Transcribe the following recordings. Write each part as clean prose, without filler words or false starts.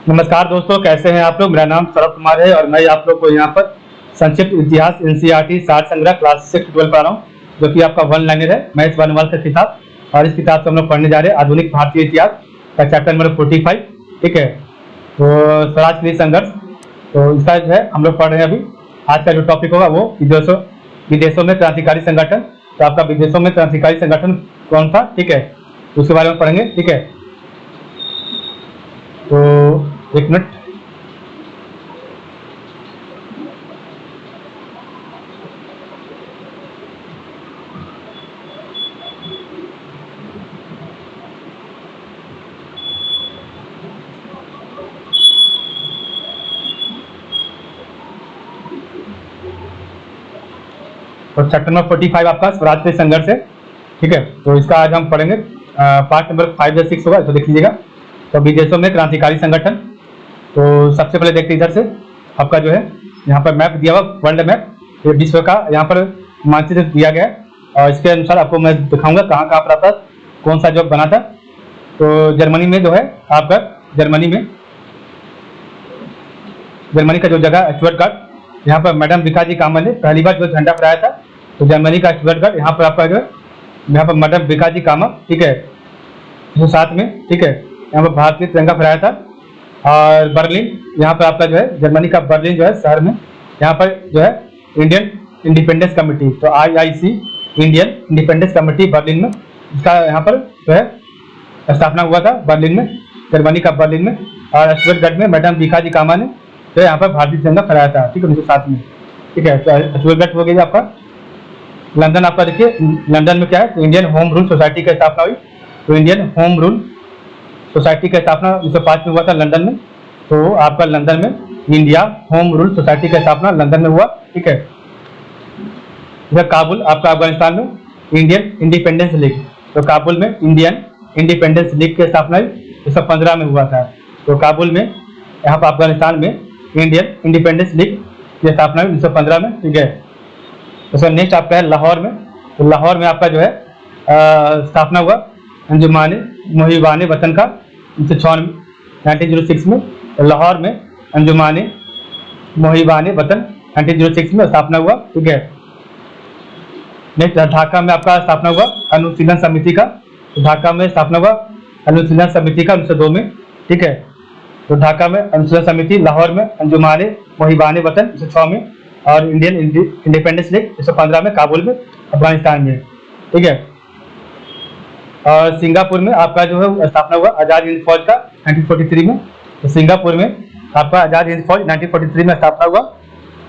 नमस्कार दोस्तों, कैसे हैं आप लोग। मेरा नाम सौरभ कुमार है और मैं आप लोग को यहाँ पर संक्षिप्त इतिहास एनसीईआरटी सार संग्रह क्लास 6 12 पढ़ा रहा हूँ, जो कि आपका वन लाइनर है। मैथ वर्णमाला का किताब, और इस किताब से हम लोग पढ़ने जा रहे हैं आधुनिक भारतीय इतिहास का चैप्टर नंबर 45। ठीक है, तो स्वराज के लिए संघर्ष, तो इसका जो है हम लोग पढ़ रहे हैं अभी। आज का जो टॉपिक होगा वो विदेशों में क्रांतिकारी संगठन। तो आपका विदेशों में क्रांतिकारी संगठन कौन था, ठीक है, उसके बारे में पढ़ेंगे। ठीक है, तो एक मिनट। तो चैप्टर नंबर 45 आपका स्वराज के संघर्ष है। ठीक है, तो इसका आज हम पढ़ेंगे। पार्ट नंबर 5 या 6 होगा, तो देख लीजिएगा। तो विदेशों में क्रांतिकारी संगठन, तो सबसे पहले देखते इधर से आपका जो है यहाँ पर मैप दिया हुआ, वर्ल्ड मैप, ये विश्व का यहाँ पर मानचित्र दिया गया है। और इसके अनुसार आपको मैं दिखाऊंगा कहाँ कहाँ पर आपका कौन सा जॉब बना था। तो जर्मनी में जो है आपका, जर्मनी का जो जगह स्टुटगार्ट, यहाँ पर मैडम विकाजी कामल ने पहली बार जो झंडा फहराया था। तो जर्मनी का स्टुटगार्ट, यहाँ पर आपका जो है, यहाँ पर मैडम विकाजी कामल, ठीक है, 1907 में, ठीक है, यहाँ पर भारतीय तिरंगा फहराया था। और बर्लिन, यहाँ पर आपका जो है जर्मनी का बर्लिन जो है शहर में, यहाँ पर जो है इंडियन इंडिपेंडेंस कमेटी, तो IIC Indian independence committee Berlin में, इसका यहाँ पर जो है स्थापना हुआ था बर्लिन में, जर्मनी का बर्लिन में। और स्टुटगार्ट में मैडम विकाजी कामा ने जो यहाँ पर भारतीय तिरंगा फहराया था, ठीक है, 1907 में। ठीक है, तो स्टुटगार्ट हो गया आपका। लंदन आपका देखिए, लंदन में क्या है, तो इंडियन होम रूल सोसाइटी की स्थापना हुई। तो इंडियन होम रूल सोसाइटी का स्थापना 1905 में हुआ था लंदन में। तो आपका लंदन में इंडिया होम रूल सोसाइटी का स्थापना लंदन में हुआ। ठीक है, इधर काबुल आपका अफगानिस्तान में इंडियन इंडिपेंडेंस लीग, तो काबुल में इंडियन इंडिपेंडेंस लीग की स्थापना 1915 में हुआ था। तो काबुल में, यहाँ पर अफगानिस्तान में इंडियन इंडिपेंडेंस लीग की स्थापना 1915 में। ठीक है, तो नेक्स्ट आपका है लाहौर में। तो लाहौर में आपका जो है स्थापना हुआ अंजुमाने मोहिबाने वतन का 1906 में। लाहौर में अंजुमाने मोहिबाने वतन 1906 में स्थापना हुआ। ठीक है, नेक्स्ट ढाका में आपका स्थापना हुआ अनुशीलन समिति का। तो ढाका में स्थापना हुआ अनुशीलन समिति का 1902 में। ठीक है, तो ढाका में अनुशीलन समिति, लाहौर में अंजुमाने मोहिबाने वतन 1906 में, और इंडियन इंडिपेंडेंस लीग 1915 में, काबुल में अफगानिस्तान में। ठीक है, और सिंगापुर में आपका जो है स्थापना हुआ आज़ाद हिंद फौज का 1943 में। तो सिंगापुर में आपका आज़ाद हिंद फौज 1943 में स्थापना हुआ।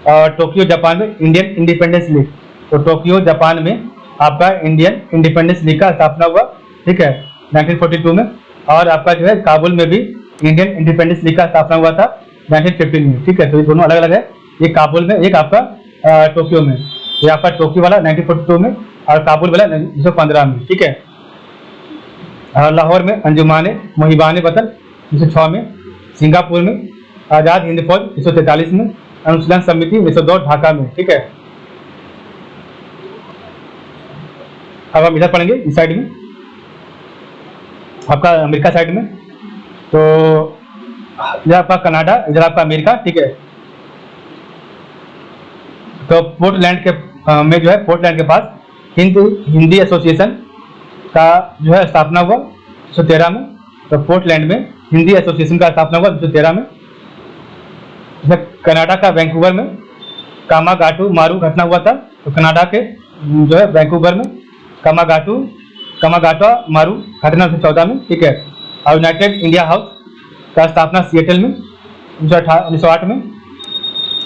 और टोक्यो जापान में इंडियन इंडिपेंडेंस लीग, तो टोक्यो जापान में आपका इंडियन इंडिपेंडेंस लीग का स्थापना हुआ। ठीक है, 1942 में। और आपका जो है काबुल में भी इंडियन इंडिपेंडेंस लीग का स्थापना हुआ था 1915 में। ठीक है, तो ये दोनों अलग अलग है, एक काबुल में, एक आपका टोक्यो में। ये आपका टोक्यो वाला 1942 में और काबुल वाला 1915 में। ठीक है, लाहौर में अंजुमाने मोहिबाने वतन 1906 में, सिंगापुर में आज़ाद हिंद फौज 1943 में, अनुशीलन समिति 1902 ढाका में। ठीक है, अब हम इधर पढ़ेंगे इस साइड में, आपका अमेरिका साइड में। तो इधर आपका कनाडा, इधर आपका अमेरिका। ठीक है, तो पोर्टलैंड के में जो है, पोर्टलैंड के पास हिंदी एसोसिएशन का जो है स्थापना हुआ 1913 में। तो पोर्टलैंड में हिंदी एसोसिएशन का स्थापना हुआ 1913 में। कनाडा का वैंकूवर में कामागाटू मारू घटना हुआ था। तो कनाडा के जो है वैंकूवर में कामागाटा मारू घटना 1914 में। ठीक है, और यूनाइटेड इंडिया हाउस का स्थापना सिएटल में 1908 में।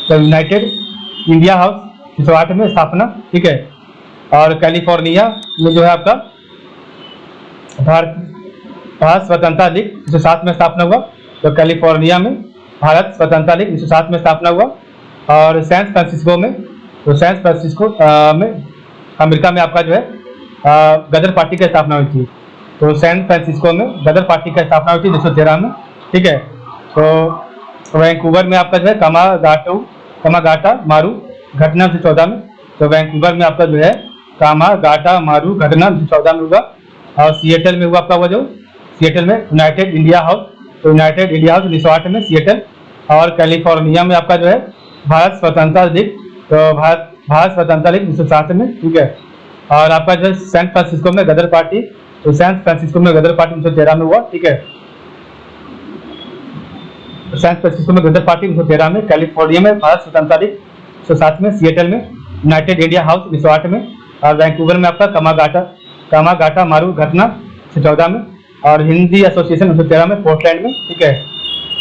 तो यूनाइटेड इंडिया हाउस 1908 में स्थापना। ठीक है, और कैलिफोर्निया में जो है आपका भारत स्वतंत्रता लीग 1907 में स्थापना हुआ। तो कैलिफोर्निया में भारत स्वतंत्रता लीग 1907 में स्थापना हुआ। और सैन फ्रांसिस्को में, तो सैन फ्रांसिस्को में अमेरिका में आपका जो है गदर पार्टी की स्थापना हुई थी। तो सैन फ्रांसिस्को में गदर पार्टी की स्थापना हुई थी 1913 में। ठीक है, तो वैंकूवर में आपका जो है कामागाटा मारू घटना 1914 में। तो वैंकूवर में आपका जो है कामागाटा मारू घटना 1914 में हुआ। और सिएटल में हुआ आपका वो जो सिएटल में यूनाइटेड इंडिया हाउस तो यूनाइटेड इंडिया हाउस 1908 में सिएटल। और कैलिफोर्निया में आपका जो है भारत स्वतंत्रता लीग, तो भारत स्वतंत्रता लीग 1907 में, ठीक है। और आपका जो सैन फ्रांसिस्को में गदर पार्टी, तो सैन फ्रांसिस्को में गदर पार्टी 1913 में हुआ, ठीक है। सैन फ्रांसिस्को में गदर पार्टी 1913 में, कैलिफोर्निया में भारत स्वतंत्रता लीग 1907 में, सिएटल में यूनाइटेड इंडिया हाउस 1908 में, और वैंकूवर में आपका कामागाटा मारू घटना 1914 में, और हिंदी एसोसिएशन 1913 में पोर्टलैंड में, ठीक है।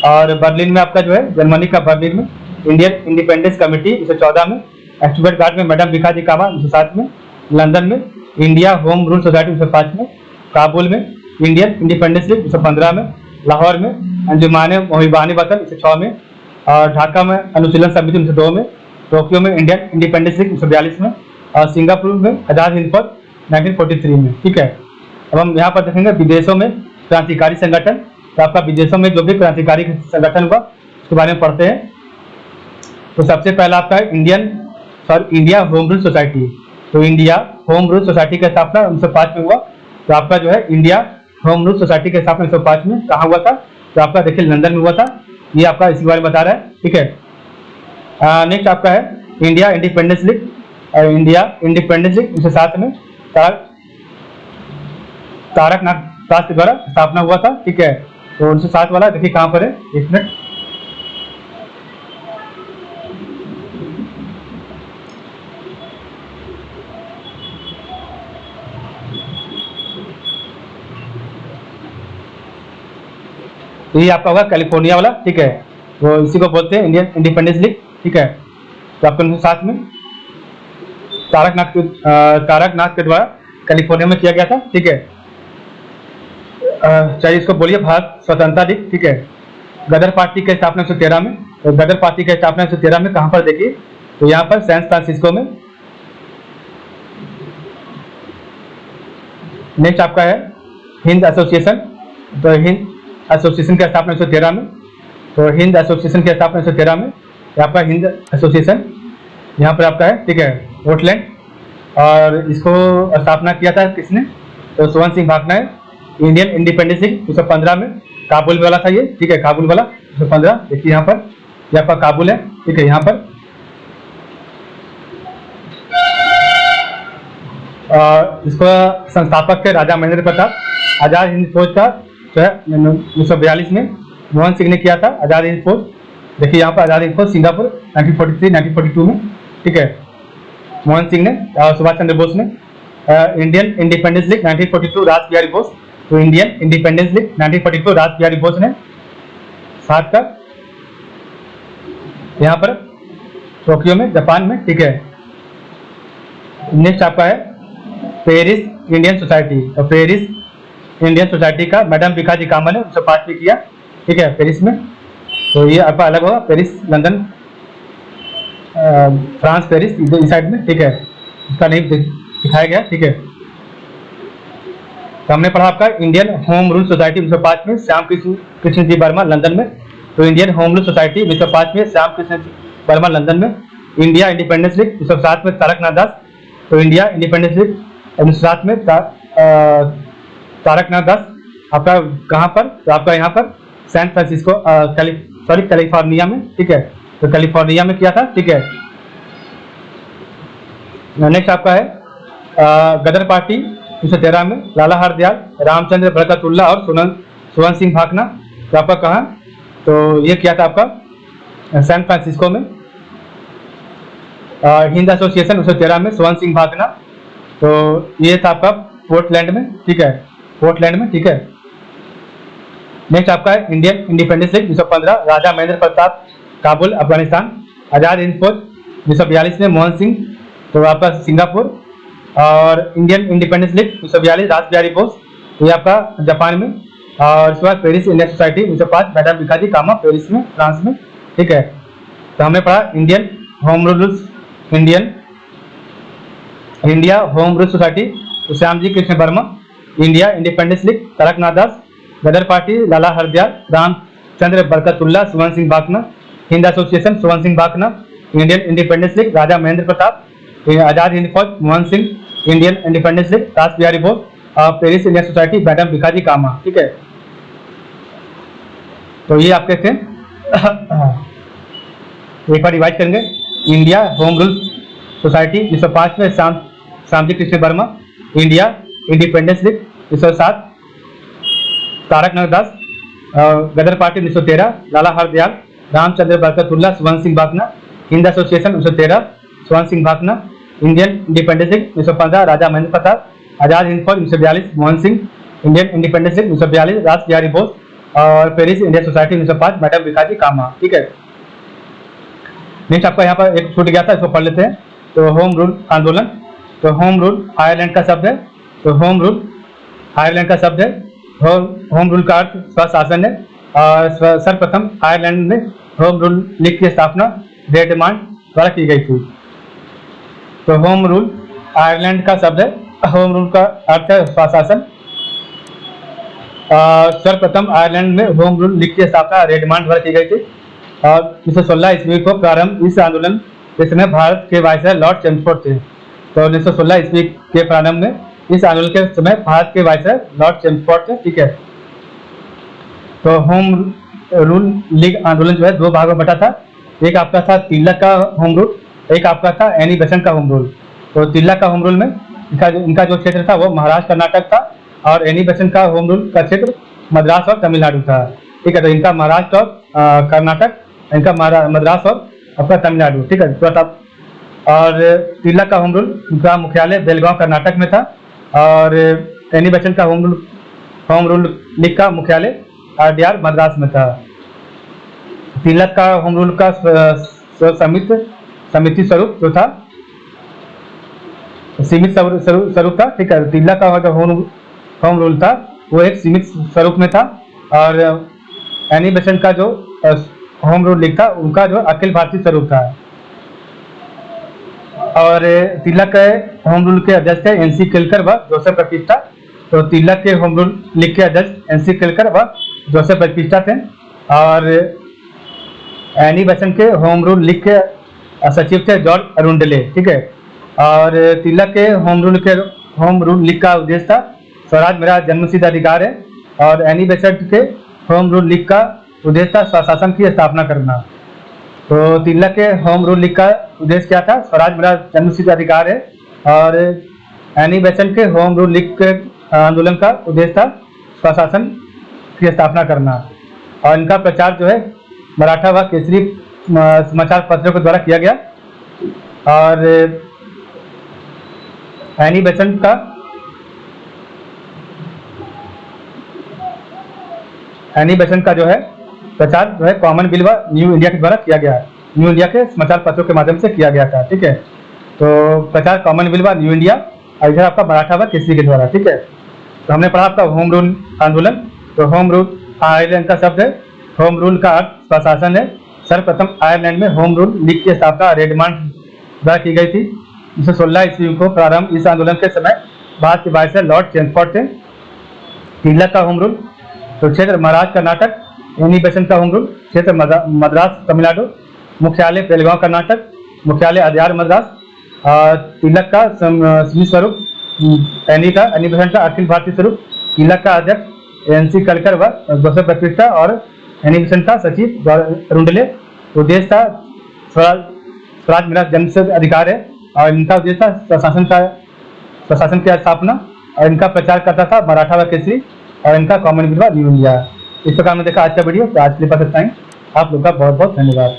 और बर्लिन में आपका जो है जर्मनी का बर्लिन में इंडियन इंडिपेंडेंस कमेटी 1914 में, स्टुटगार्ट में मैडम भिखाजी कामा 1907 में, लंदन में इंडिया होम रूल सोसाइटी 1905 में, काबुल में इंडियन इंडिपेंडेंस लीग 1915 में, लाहौर में अंजुमाने मोहिबानी वतन 1906 में, और ढाका में अनुशीलन समिति 1902 में, टोक्यो में इंडियन इंडिपेंडेंस लीग 1942 में, और सिंगापुर में आजाद हिंद फौज 1943 में, ठीक है। अब हम यहाँ पर देखेंगे विदेशों में क्रांतिकारी संगठन। तो आपका विदेशों में जो भी क्रांतिकारी संगठन हुआ उसके बारे में पढ़ते हैं। तो सबसे पहला आपका है इंडिया होम रूल सोसाइटी। तो इंडिया होम रूल सोसाइटी की स्थापना 1905 में हुआ। तो आपका जो है इंडिया होम रूल सोसाइटी की स्थापना 1905 में कहाँ हुआ था? तो आपका देखिए लंदन में हुआ था। ये आपका इसी बारे में बता रहा है, ठीक है। नेक्स्ट आपका है India independence league. India independence league 1907 में तारकनाथ दास के द्वारा स्थापना हुआ था, ठीक है। तो 1907 वाला देखिए कहाँ पर है, एक मिनट। तो ये आपका होगा कैलिफोर्निया वाला, ठीक है। वो इसी को बोलते हैं इंडियन इंडिपेंडेंस लीग, ठीक है। तो आपको 1907 में तारकनाथ के द्वारा कैलिफोर्निया में किया गया था, ठीक है। चाहिए इसको बोलिए भारत स्वतंत्रता लीग, ठीक है। गदर पार्टी की स्थापना 1913 में। तो गदर पार्टी की स्थापना 1913 में कहाँ पर देखिए? तो यहाँ पर सैन फ्रांसिस्को में। नेक्स्ट आपका है हिंद एसोसिएशन। तो हिंद एसोसिएशन की स्थापना 1913 में। तो हिंद एसोसिएशन की स्थापना 1913 में। आपका हिंद एसोसिएशन यहाँ पर आपका है, ठीक है, पोर्टलैंड। और इसको स्थापना किया था किसने? तो स्वर्ण सिंह भाकना है। इंडियन इंडिपेंडेंस लीग 1915 में, काबुल वाला था ये, ठीक है, काबुल वाला 1915। देखिए यहाँ पर, ये आपका काबुल है, ठीक है। यहाँ पर इसको संस्थापक थे राजा महेंद्र प्रताप। आजाद हिंद फौज का जो है 1942 में मोहन सिंह ने किया था आजाद हिंद फौज। देखिए यहाँ पर आजाद हिंद फौज सिंगापुर 1943-1942 में, ठीक है, मोहन सिंह ने और सुभाष चंद्र बोस ने। Indian independence league 1942 Ras Behari Bose. तो Indian independence league 1942 Ras Behari Bose ने साथ का, यहाँ पर टोक्यो में जापान में, ठीक है। नेक्स्ट आपका है पेरिस इंडियन सोसाइटी। तो पेरिस इंडियन सोसाइटी का मैडम भिखाजी कामा ने 1905 में किया, ठीक है, पेरिस में। तो ये आपका अलग होगा, पेरिस लंदन फ्रांस पेरिस इस साइड में, ठीक है। इसका नेम दिखाया गया, ठीक है। तो हमने पढ़ा आपका इंडियन होम रूल सोसाइटी 1905 में श्याम कृष्ण जी वर्मा लंदन में। तो इंडियन होम रूल सोसाइटी 1905 में श्याम कृष्ण जी वर्मा लंदन में। इंडिया इंडिपेंडेंस लीग 1907 में तारकनाथ दास। तो इंडिया इंडिपेंडेंस लीग 1907 में तारकनाथ दास आपका कहाँ पर? तो आपका यहाँ पर सैन फ्रांसिस्को कैलिफोर्निया में, ठीक है। तो कैलिफोर्निया में किया था, ठीक है। नेक्स्ट आपका है गदर पार्टी 1913 में, लाला हरदयाल, रामचंद्र बरकतुल्ला और स्वर्ण सिंह भाकना। तो आपका कहाँ? तो ये किया था आपका सैन फ्रांसिस्को में। हिंद एसोसिएशन 1913 में, स्वर्ण सिंह भाकना। तो ये था आपका पोर्टलैंड में, ठीक है, पोर्टलैंड में, ठीक है। नेक्स्ट आपका है Indian independence league 1915 Raja Mahendra Pratap, Kabul Afghanistan. आजाद हिंद फौज 1942 में, मोहन सिंह, तो आपका सिंगापुर। और Indian independence league 1942 Ras Behari Bose, ये आपका जापान में। और इसके बाद Paris Indian society 1905 madam Bhikaji Cama Paris में, फ्रांस में, ठीक है। तो हमने पढ़ा Indian home rule India home rule society तो Shyam ji Krishna Varma. India independence league Taraknath Das. Ghadar party Lala Hardayal, Ramchandra Barkatullah, Swarn Singh Bhakna. Hind association Swarn Singh Bhakna. Indian independence league Raja Mahendra Pratap. Azad Hind Fauj Mohan Singh. Indian independence league Ras Behari Bose. Paris Indian society madam Bhikaji Cama, ठीक है। तो ये आपके थे। एक बार रिवाइज करेंगे। इंडिया होम रूल सोसाइटी 1905 में Shyamji Krishna Varma. India independence league 1907 Tarak Das. Ghadar party 1913 Lala Hardayal. Ramchandra Barkatullah Swarn Singh Bhakna. Hind association 1913 Swarn Singh Bhakna. Indian independence league 1915 Raja Mahendra Pratap. Azad Hind Fauj 1942 Mohan Singh. Indian independence league 1942 Ras Behari Bose. और Paris India society 1905 madam Bhikaji Cama. ठीक है, नेक्स्ट आपका यहाँ पर एक छूट गया था, इसको पढ़ लेते हैं। तो होम रूल आंदोलन। तो होम रूल आयरलैंड का शब्द है। तो होम रूल आयरलैंड का शब्द है। होम रूल का अर्थ स्वशासन है। और सर्वप्रथम आयरलैंड में होम रूल लीग की स्थापना रेडमांड द्वारा की गई थी। तो होम रूल आयरलैंड का शब्द है। होम रूल का अर्थ है स्वशासन। सर्वप्रथम आयरलैंड में होम रूल लीग की स्थापना रेडमांड द्वारा की गई थी। और 1916 ईस्वी को प्रारंभ इस आंदोलन के समय भारत के वायसराय लॉर्ड चेम्सफोर्ड थे। तो 1916 ईस्वी के प्रारंभ में इस आंदोलन के समय भारत के वायसराय लॉर्ड चेम्सफोर्ड थे। ठीक है, तो होम रूल लीग आंदोलन जो है दो भागों में बटा था। एक आपका था तिलक का होम रूल, एक आपका था एनी बेसेंट का होम रूल। तो तिलक का होम रूल में इनका जो क्षेत्र था वो महाराष्ट्र कर्नाटक था। और एनी बेसेंट का होम रूल का क्षेत्र मद्रास और तमिलनाडु था। ठीक है, तो इनका महाराष्ट्र और कर्नाटक, इनका मद्रास और आपका तमिलनाडु। ठीक है, तो आप और तिलक का होम रूल का मुख्यालय बेलगांव कर्नाटक में था। और एनी बेसेंट का होम रूल लीग का मुख्यालय आरडीआर मद्रास में था। तिलक का होम रूल का समिति स्वरूप जो था, सीमित स्वरूप था। ठीक है, तिलक का जो होम रूल था वो एक सीमित स्वरूप में था। और एनी बेसेंट का जो होम रूल लीग था उनका जो अखिल भारतीय स्वरूप था। और तिलक के होम रूल के अध्यक्ष थे एनसी केलकर व जोसेफ प्रतिष्ठा। तो तिलक के होम रूल लीग के अध्यक्ष एनसी केलकर व जोसेफ प्रतिष्ठा थे। और एनी बेसेंट के होम रूल लीग के सचिव थे जॉर्ज अरुंडले। ठीक है, और तिलक के होम रूल लीग का उद्देश्य था स्वराज मेरा जन्मसिद्ध अधिकार है। और एनी बेसेंट के होम रूल लीग का उद्देश्य था स्वशासन की स्थापना करना। तो तिलक के होम रूल लीग का उद्देश्य क्या था? स्वराज मेरा जन्मसिद्ध अधिकार है। और एनी बेसेंट के होम रूल लीग के आंदोलन का उद्देश्य था स्वशासन की स्थापना करना। और इनका प्रचार जो है मराठा व केसरी समाचार पत्रों के द्वारा किया गया। और एनी बेसेंट का जो है प्रचार जो है कॉमनवेल्थ व न्यू इंडिया के द्वारा किया गया है। न्यू इंडिया के समाचार पत्रों के माध्यम से किया गया था। ठीक है, तो प्रचार कॉमनवेल्थ व न्यू इंडिया और इधर आपका मराठा व केसरी के द्वारा। ठीक है, तो हमने पढ़ा आपका होम रूल आंदोलन। तो होम रूल आयरलैंड का शब्द है। होम रूल का अर्थ स्वशासन है। सर्वप्रथम आयरलैंड में होम रूल लीग की स्थापना रेडमांड द्वारा की गई थी। 1916 ईस्वी को प्रारंभ इस आंदोलन के समय भारत के वायसराय लॉर्ड चेम्सफोर्ड थे। तिलक का होम रूल तो क्षेत्र महाराष्ट्र कर्नाटक। एनी बेसेंट का होम रूल क्षेत्र मद्रास तमिलनाडु। मुख्यालय बेलगांव कर्नाटक। मुख्यालय आरडीआर मद्रास। और तिलक का सीमित स्वरूप, एनी बेसेंट का अखिल भारतीय स्वरूप। तिलक का अध्यक्ष एनसी कलकर व जोसेफ प्रतिष्ठा और एनी बेसेंट का सचिव अरुंडले। उद्देश्य था स्वराज मेरा जन्मसिद्ध अधिकार है। और इनका उद्देश्य था स्वशासन की स्थापना। और इनका प्रचार करता था मराठा व केसरी। और इनका कॉमनवेल्थ व न्यू इंडिया। इस प्रकार में देखा आज का वीडियो। तो आज के लिए बस इतना ही। आप लोग का बहुत बहुत धन्यवाद।